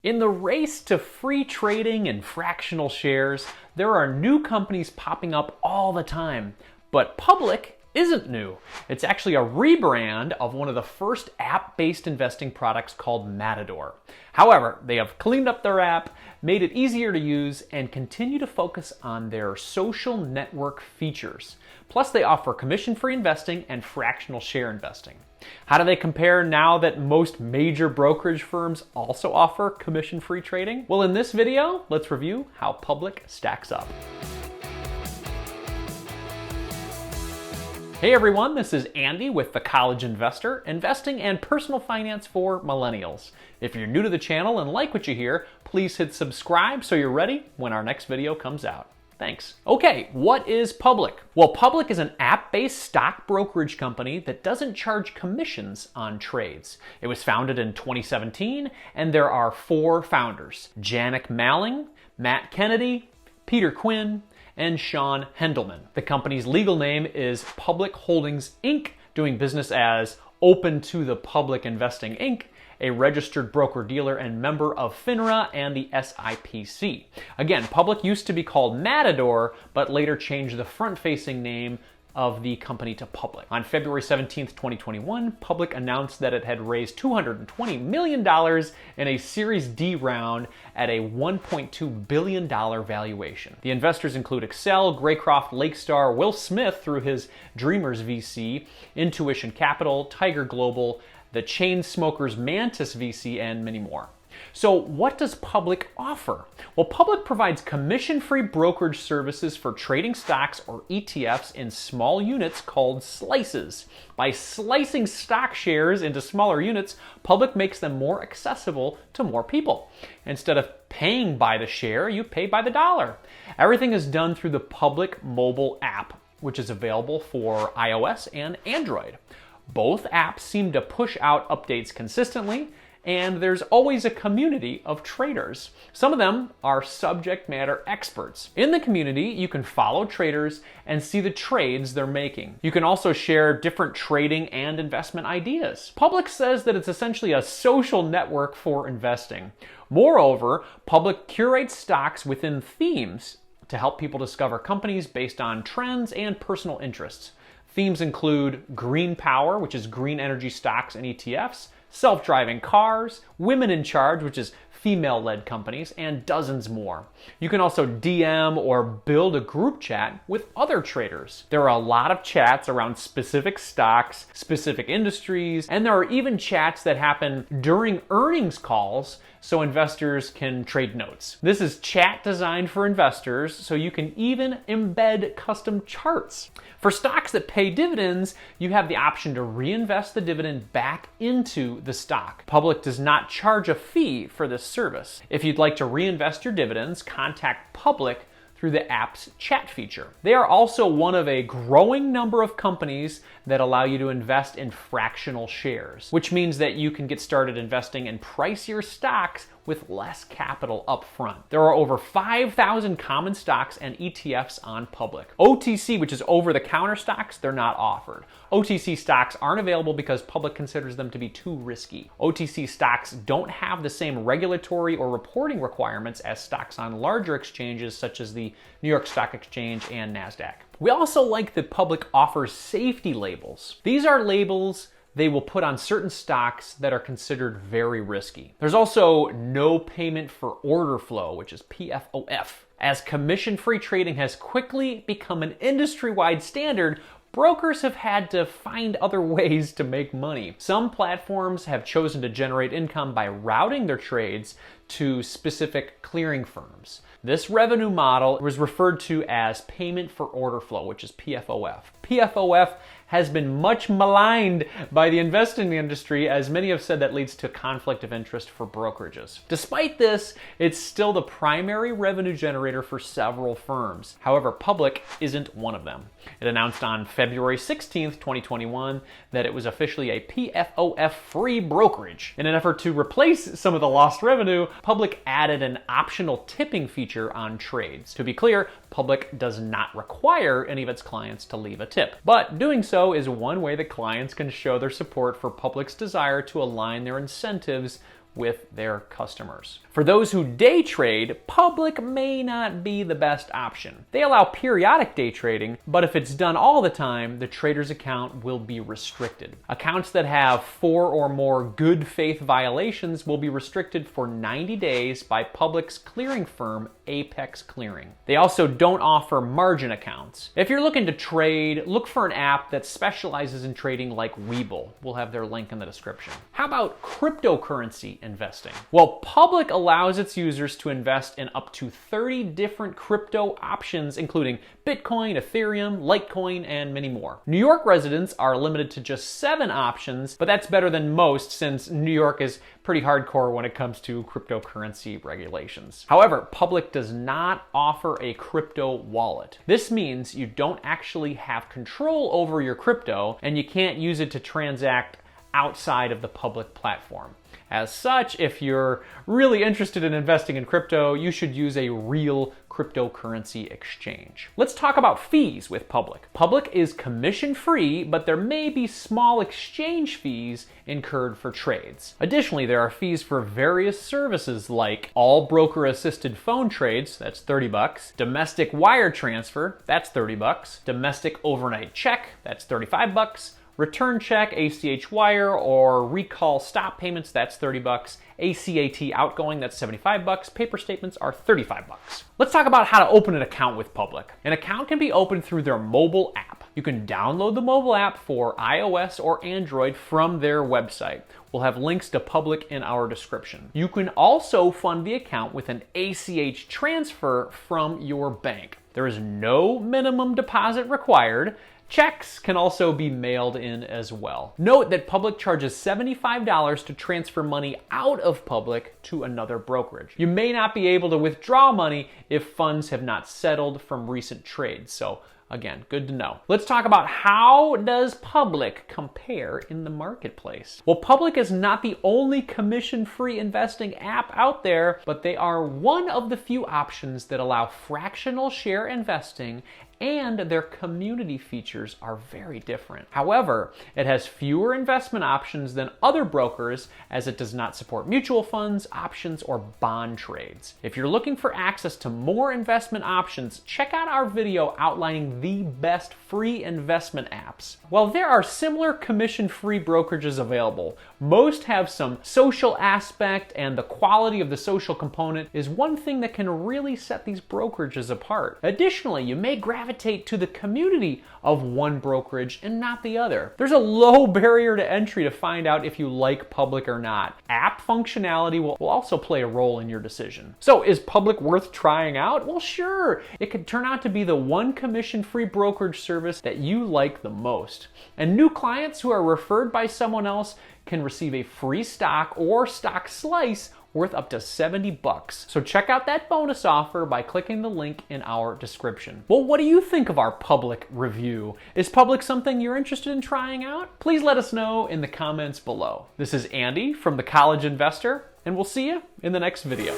In the race to free trading and fractional shares, there are new companies popping up all the time. But Publc isn't new. It's actually a rebrand of one of the first app-based investing products called Matador. However, they have cleaned up their app, made it easier to use, and continue to focus on their social network features. Plus, they offer commission-free investing and fractional share investing. How do they compare now that most major brokerage firms also offer commission-free trading? Well, in this video, let's review how Publc stacks up. Hey everyone, this is Andy with The College Investor, investing and personal finance for millennials. If you're new to the channel and like what you hear, please hit subscribe so you're ready when our next video comes out. Thanks. Okay, what is Publc? Well, Publc is an app-based stock brokerage company that doesn't charge commissions on trades. It was founded in 2017, and there are 4 founders: Janik Malling, Matt Kennedy, Peter Quinn, and Sean Hendelman. The company's legal name is Publc Holdings, Inc., doing business as Open to the Public Investing, Inc., a registered broker-dealer and member of FINRA and the SIPC. Again, Publc used to be called Matador, but later changed the front-facing name of the company to Publc. On February 17th, 2021, Publc announced that it had raised $220 million in a Series D round at a $1.2 billion valuation. The investors include Excel, Graycroft, Lakestar, Will Smith through his Dreamers VC, Intuition Capital, Tiger Global, the Chainsmokers Mantis VC, and many more. So what does Publc offer? Well, Publc provides commission-free brokerage services for trading stocks or ETFs in small units called slices. By slicing stock shares into smaller units, Publc makes them more accessible to more people. Instead of paying by the share, you pay by the dollar. Everything is done through the Publc mobile app, which is available for iOS and Android. Both apps seem to push out updates consistently, and there's always a community of traders. Some of them are subject matter experts. In the community, you can follow traders and see the trades they're making. You can also share different trading and investment ideas. Publc says that it's essentially a social network for investing. Moreover, Publc curates stocks within themes to help people discover companies based on trends and personal interests. Themes include green power, which is green energy stocks and ETFs, self-driving cars, women in charge, which is female-led companies, and dozens more. You can also DM or build a group chat with other traders. There are a lot of chats around specific stocks, specific industries, and there are even chats that happen during earnings calls so investors can trade notes. This is chat designed for investors, so you can even embed custom charts. For stocks that pay dividends, you have the option to reinvest the dividend back into the stock. Publc does not charge a fee for this service. If you'd like to reinvest your dividends, contact Publc through the app's chat feature. They are also one of a growing number of companies that allow you to invest in fractional shares, which means that you can get started investing in pricier stocks with less capital up front. There are over 5,000 common stocks and ETFs on Publc. OTC, which is over-the-counter stocks, they're not offered. OTC stocks aren't available because Publc considers them to be too risky. OTC stocks don't have the same regulatory or reporting requirements as stocks on larger exchanges such as the New York Stock Exchange and NASDAQ. We also like that Publc offers safety labels. These are labels they will put on certain stocks that are considered very risky. There's also no payment for order flow, which is PFOF. As commission-free trading has quickly become an industry-wide standard, brokers have had to find other ways to make money. Some platforms have chosen to generate income by routing their trades to specific clearing firms. This revenue model was referred to as payment for order flow, which is PFOF. PFOF has been much maligned by the investing industry, as many have said that leads to conflict of interest for brokerages. Despite this, it's still the primary revenue generator for several firms. However, Publc isn't one of them. It announced on February 16th, 2021 that it was officially a PFOF-free brokerage. In an effort to replace some of the lost revenue, Publc added an optional tipping feature on trades. To be clear, Publc does not require any of its clients to leave a tip, but doing so is one way that clients can show their support for Public's desire to align their incentives with their customers. For those who day trade, Publc may not be the best option. They allow periodic day trading, but if it's done all the time, the trader's account will be restricted. Accounts that have 4 or more good faith violations will be restricted for 90 days by Public's clearing firm, Apex Clearing. They also don't offer margin accounts. If you're looking to trade, look for an app that specializes in trading like Webull. We'll have their link in the description. How about cryptocurrency investing? Well, Publc allows its users to invest in up to 30 different crypto options, including Bitcoin, Ethereum, Litecoin, and many more. New York residents are limited to just 7 options, but that's better than most since New York is pretty hardcore when it comes to cryptocurrency regulations. However, Publc does not offer a crypto wallet. This means you don't actually have control over your crypto and you can't use it to transact outside of the Publc platform. As such, if you're really interested in investing in crypto, you should use a real cryptocurrency exchange. Let's talk about fees with Publc. Publc is commission-free, but there may be small exchange fees incurred for trades. Additionally, there are fees for various services like all broker-assisted phone trades, that's $30, domestic wire transfer, that's $30, domestic overnight check, that's $35, return check, ACH wire, or recall stop payments, that's $30. ACAT outgoing, that's $75. Paper statements are $35. Let's talk about how to open an account with Publc. An account can be opened through their mobile app. You can download the mobile app for iOS or Android from their website. We'll have links to Publc in our description. You can also fund the account with an ACH transfer from your bank. There is no minimum deposit required. Checks can also be mailed in as well. Note that Publc charges $75 to transfer money out of Publc to another brokerage. You may not be able to withdraw money if funds have not settled from recent trades, so again, good to know. Let's talk about how does Publc compare in the marketplace. Well, Publc is not the only commission-free investing app out there, but they are one of the few options that allow fractional share investing, and their community features are very different. However, it has fewer investment options than other brokers as it does not support mutual funds, options, or bond trades. If you're looking for access to more investment options, check out our video outlining the best free investment apps. While there are similar commission-free brokerages available, most have some social aspect, and the quality of the social component is one thing that can really set these brokerages apart. Additionally, you may gravitate to the community of one brokerage and not the other. There's a low barrier to entry to find out if you like Publc or not. App functionality will also play a role in your decision. So is Publc worth trying out? Well, sure. It could turn out to be the one commission-free brokerage service that you like the most. And new clients who are referred by someone else can receive a free stock or stock slice worth up to $70. So check out that bonus offer by clicking the link in our description. Well, what do you think of our Publc review? Is Publc something you're interested in trying out? Please let us know in the comments below. This is Andy from The College Investor, and we'll see you in the next video.